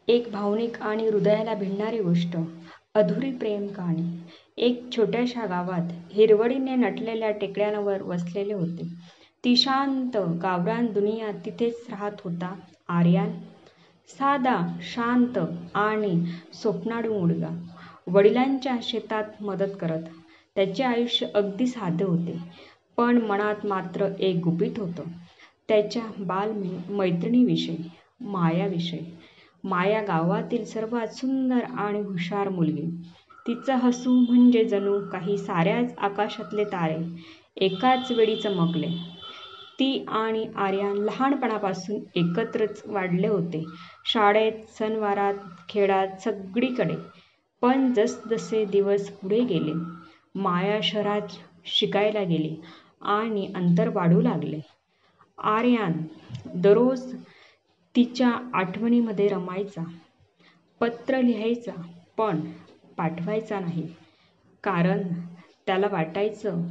एक भावनिक आणि हृदयाला भिडणारी गोष्ट, अधुरी प्रेम कहाणी. एक छोट्याशा गावात हिरवळीने नटलेल्या टेकड्यांवर वसलेले होते. ती शांत गावरान दुनिया. तिथेच राहत होता आर्यन. साधा, शांत आणि स्वप्नाळू मुलगा. वडिलांच्या शेतात मदत करत. त्याचे आयुष्य अगदी साधे होते, पण मनात मात्र एक गुपित होतं. त्याच्या बालमैत्रिणीविषयी, मायाविषयी. माया गावातील सर्वात सुंदर आणि हुशार मुलगी. तिचं हसू म्हणजे जणू काही साऱ्याच आकाशातले तारे एकाच वेळी चमकले. ती आणि आर्यन लहानपणापासून एकत्रच वाढले होते. शाळेत, सणवारात, खेळात, सगळीकडे. पण जसजसे दिवस पुढे गेले, माया शहरात शिकायला गेली आणि अंतर वाढू लागले. आर्यन दररोज तिच्या आठवणींमध्ये रमायचा. पत्र लिहायचा, पण पाठवायचा नाही. कारण त्याला वाटायचं,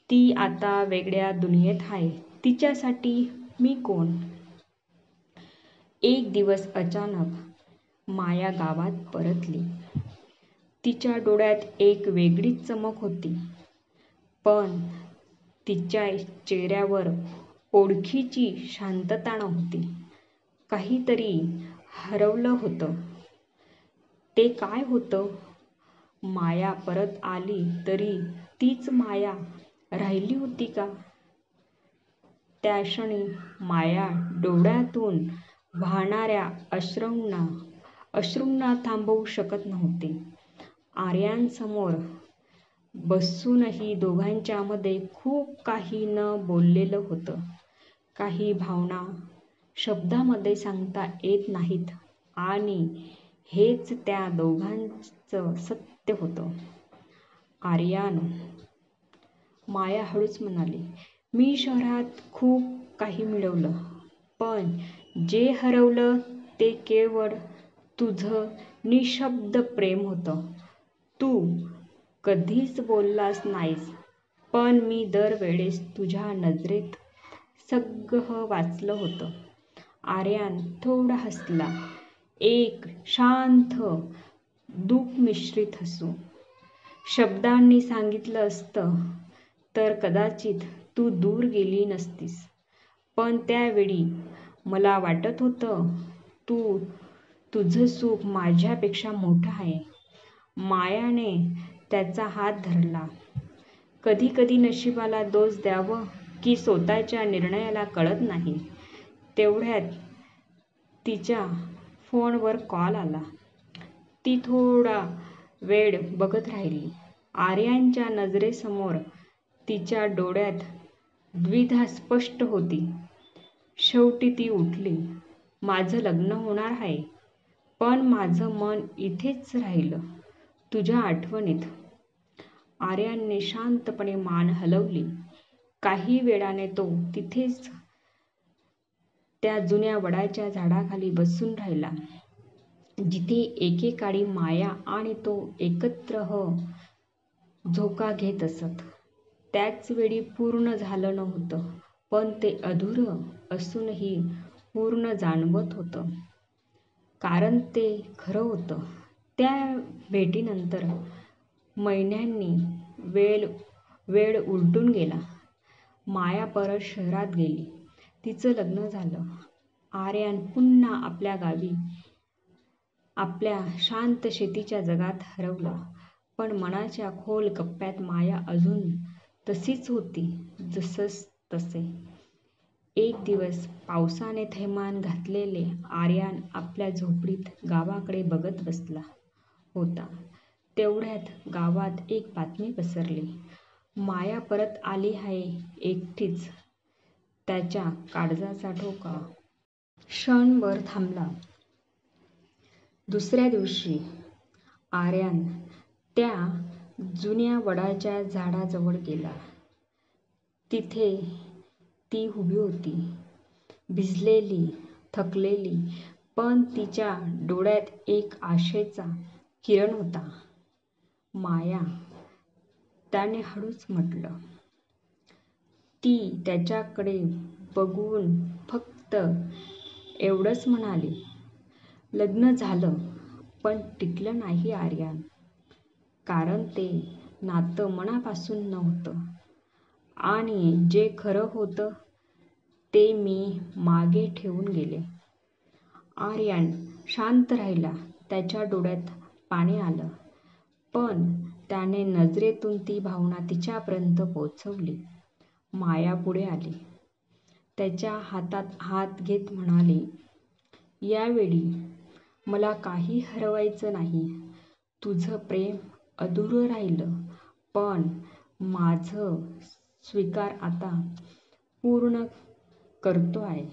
ती आता वेगळ्या दुनियेत आहे. तिच्यासाठी मी कोण? एक दिवस अचानक माया गावात परतली. तिच्या डोळ्यात एक वेगळीच चमक होती. पण तिच्या चेहऱ्यावर ओळखीची शांतता नव्हती. काहीतरी हरवलं होतं. ते काय होतं? माया परत आली तरी तीच माया राहिली होती का? त्या क्षणी माया डोळ्यातून वाहणाऱ्या अश्रूंना थांबवू शकत नव्हती. आर्यनसमोर बसूनही दोघांच्यामध्ये खूप काही न बोललेलं होतं. काही भावना शब्दांमध्ये सांगता येत नाहीत आणि हेच त्या दोघांचं सत्य होतं. आर्यन, माया हळूच म्हणाली, मी शहरात खूप काही मिळवलं, पण जे हरवलं ते केवळ तुझं निःशब्द प्रेम होतं. तू कधीच बोललास नाहीस, पण मी दरवेळेस तुझ्या नजरेत सगळं वाचलं होतं. आर्यन थोडा हसला. एक शांत, दुःख मिश्रित हसू. शब्दांनी सांगितलं असतं तर कदाचित तू दूर गेली नसतीस. पण त्यावेळी मला वाटत होतं, तुझं सुख माझ्यापेक्षा मोठं आहे. मायाने त्याचा हात धरला. कधी कधी नशिबाला दोष द्यावं की स्वतःच्या निर्णयाला कळत नाही. तेवढ्यात तिच्या फोनवर कॉल आला. ती थोडा वेळ बघत राहिली. आर्यनच्या नजरेसमोर तिच्या डोळ्यात द्विधा स्पष्ट होती. शेवटी ती उठली. माझं लग्न होणार आहे, पण माझं मन इथेच राहिलं, तुझ्या आठवणीत. आर्यनने शांतपणे मान हलवली. काही वेळाने तो तिथेच त्या जुन्या वडाच्या झाडाखाली बसून राहिला, जिथे एकेकाळी माया आणि तो एकत्र झोका घेत असत. त्याच वेळी पूर्ण झालं नव्हतं, पण ते अधुरं असूनही पूर्ण जाणवत होतं. कारण ते खरं होतं. त्या भेटीनंतर महिन्यांनी वेळ उलटून गेला. माया परत शहरात गेली. तिचं लग्न झालं. आर्यन पुन्हा आपल्या गावी, आपल्या शांत शेतीच्या जगात हरवला. पण मनाच्या खोल कप्प्यात माया अजून तशीच होती, जसंच तसे. एक दिवस पावसाने थैमान घातलेले आर्यन आपल्या झोपडीत गावाकडे बघत बसला होता. तेवढ्यात गावात एक बातमी पसरली. माया परत आली आहे. एकटीच. त्याच्या काळजाचा ठोका क्षणभर थांबला. दुसऱ्या दिवशी आर्यन त्या जुन्या वडाच्या झाडाजवळ गेला. तिथे ती उभी होती, भिजलेली, थकलेली, पण तिच्या डोळ्यात एक आशेचा किरण होता. माया, त्याने हळूच म्हटलं. ती त्याच्याकडे बघून फक्त एवढंच म्हणाली, लग्न झालं पण टिकलं नाही आर्यन. कारण ते नातं मनापासून नव्हतं आणि जे खरं होतं ते मी मागे ठेवून गेले. आर्यन शांत राहिला. त्याच्या डोळ्यात पाणी आलं. पण त्याने नजरेतून ती भावना तिच्यापर्यंत पोचवली. माया पुढे आली. त्याच्या हातात हात घेत म्हणाली, यावेळी मला काही हरवायचं नाही. तुझं प्रेम अधुरं राहिलं पण माझं स्वीकार आता पूर्ण करतो आहे.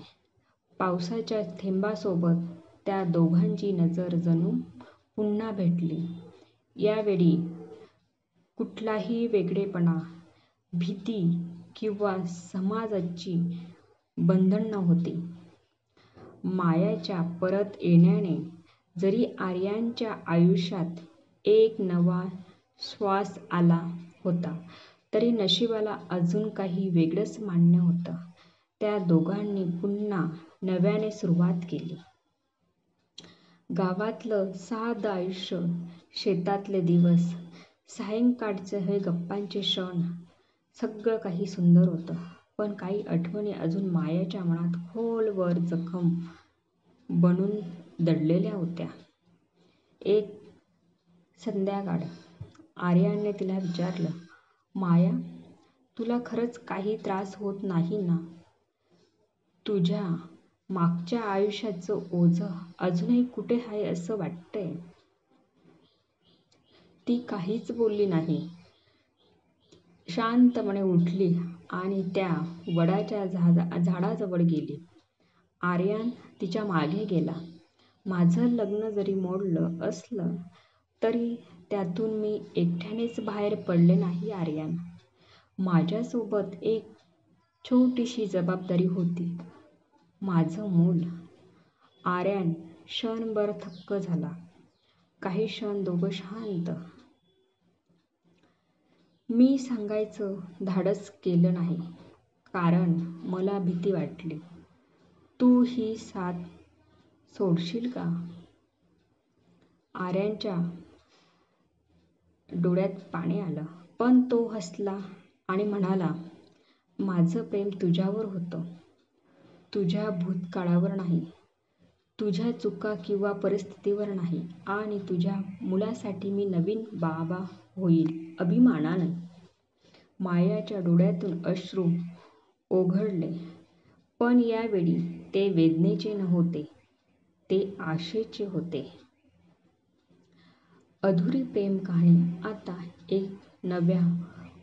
पावसाच्या थेंबासोबत त्या दोघांची नजर जणू पुन्हा भेटली. यावेळी कुठलाही वेगळेपणा, भीती किंवा समाजाची बंधन नव्हती. मायाच्या परत येण्याने जरी आर्यनच्या आयुष्यात एक नवा श्वास आला होता तरी नशिबाला अजून काही वेगळंच मान्य होतं. त्या दोघांनी पुन्हा नव्याने सुरुवात केली. गावातलं साधं आयुष्य, शेतातले दिवस, सायंकाळचे हे गप्पांचे क्षण, सगळं काही सुंदर होतं. पण काही आठवणी अजून मायाच्या मनात खोलवर जखम बनून दडलेल्या होत्या. एक संध्याकाळ आर्यनने तिला विचारलं, माया, तुला खरंच काही त्रास होत नाही ना? तुझ्या मागच्या आयुष्याचं ओझं अजूनही कुठे आहे असं वाटतंय? ती काहीच बोलली नाही. शांतपणे उठली आणि त्या वडाच्या झाडाजवळ गेली. आर्यन तिच्या मागे गेला. माझं लग्न जरी मोडलं असलं तरी त्यातून मी एकट्यानेच बाहेर पडले नाही आर्यन. माझ्यासोबत एक छोटीशी जबाबदारी होती, माझं मूल. आर्यन क्षणभर थक्क झाला. काही क्षण दोघं शांत. मी सांगायचं धाडस केलं नाही कारण मला भीती वाटली. तू ही साथ सोडशील का? आर्यनच्या डोळ्यात पाणी आलं. पण तो हसला आणि म्हणाला, माझं प्रेम तुझ्यावर होतं, तुझ्या भूतकाळावर नाही, तुझ्या चुका किंवा परिस्थितीवर नाही. आणि तुझ्या मुलासाठी मी नवीन बाबा होईन अभिमानाने. मायाच्या डोळ्यातून अश्रू ओघळले. पण यावेळी ते वेदनेचे नव्हते, ते आशेचे होते. अधुरी प्रेम कहाणी आता एक नव्या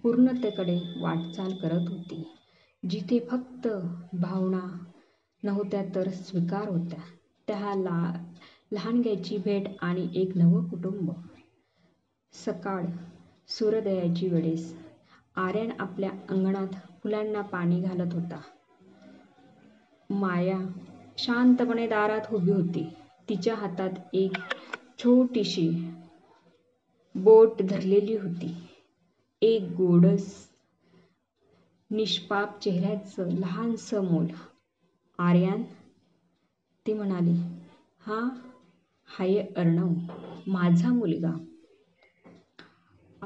पूर्णतेकडे वाटचाल करत होती. जिथे फक्त भावना नव्हत्या तर स्वीकार होता. त्या लहानग्याची भेट आणि एक नवं कुटुंब. सकाळ सूर्योदयाच्या वेळेस आर्यन आपल्या अंगणात फुलांना पाणी घालत होता. माया शांतपणे दारात उभी होती. तिच्या हातात एक छोटीशी बोट धरलेली होती. एक गोंडस, निष्पाप चेहऱ्याचं लहानसं मूल. आर्यन, ती म्हणाली, हा आहे अर्णव, माझा मुलगा.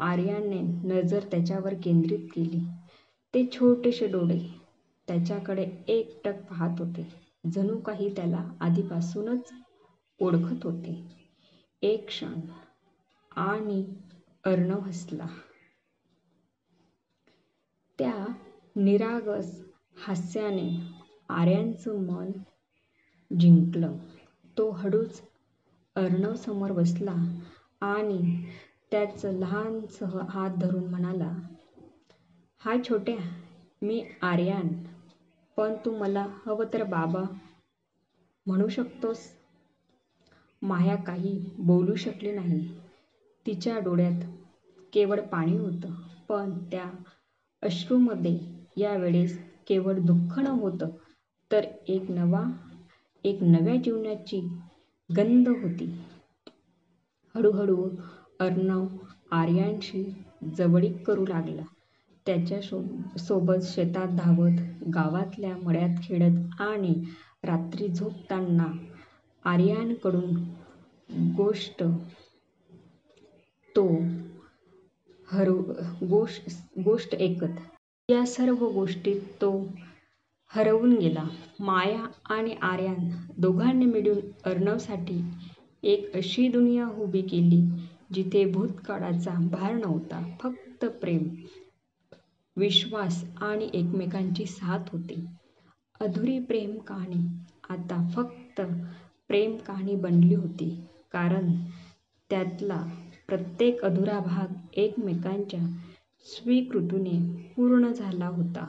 आर्यनने नजर त्याच्यावर केंद्रित केली. ते छोटेसे डोळे त्याच्याकडे एकटक पाहत होते, जणू काही त्याला आधीपासूनच ओळखत होते. एक क्षण आणि अर्णव हसला. त्या निरागस हास्याने आर्यनचं मन जिंकलं. तो हळूच अर्णवसमोर बसला आणि त्याचं लहानसं हात धरून म्हणाला, हाय छोट्या, मी आर्यन. पण तू मला हवं तर बाबा म्हणू शकतोस. माया काही बोलू शकली नाही. तिच्या डोळ्यात केवळ पाणी होतं. पण त्या अश्रूमध्ये यावेळेस केवळ दुःख नव्हतं तर एक नव्या जीवनाची गंध होती. हळूहळू अर्णव आर्यनशी जवळीक करू लागला. त्याच्या सोबत शेतात धावत, गावातल्या मळ्यात खेळत आणि रात्री झोपताना आर्यांकडून तो गोष्ट ऐकत. या सर्व गोष्टीत तो हरवून गेला. माया आणि आर्यन दोघांनी मिळून अर्णवसाठी एक अशी दुनिया उभी केली जिथे भूतकाळाचा भार नव्हता. फक्त प्रेम, विश्वास आणि एकमेकांची साथ होती. अधुरी प्रेम कहाणी आता फक्त प्रेम कहाणी बनली होती, कारण त्यातला प्रत्येक अधुरा भाग एकमेकांच्या स्वीकृतीने पूर्ण झाला होता.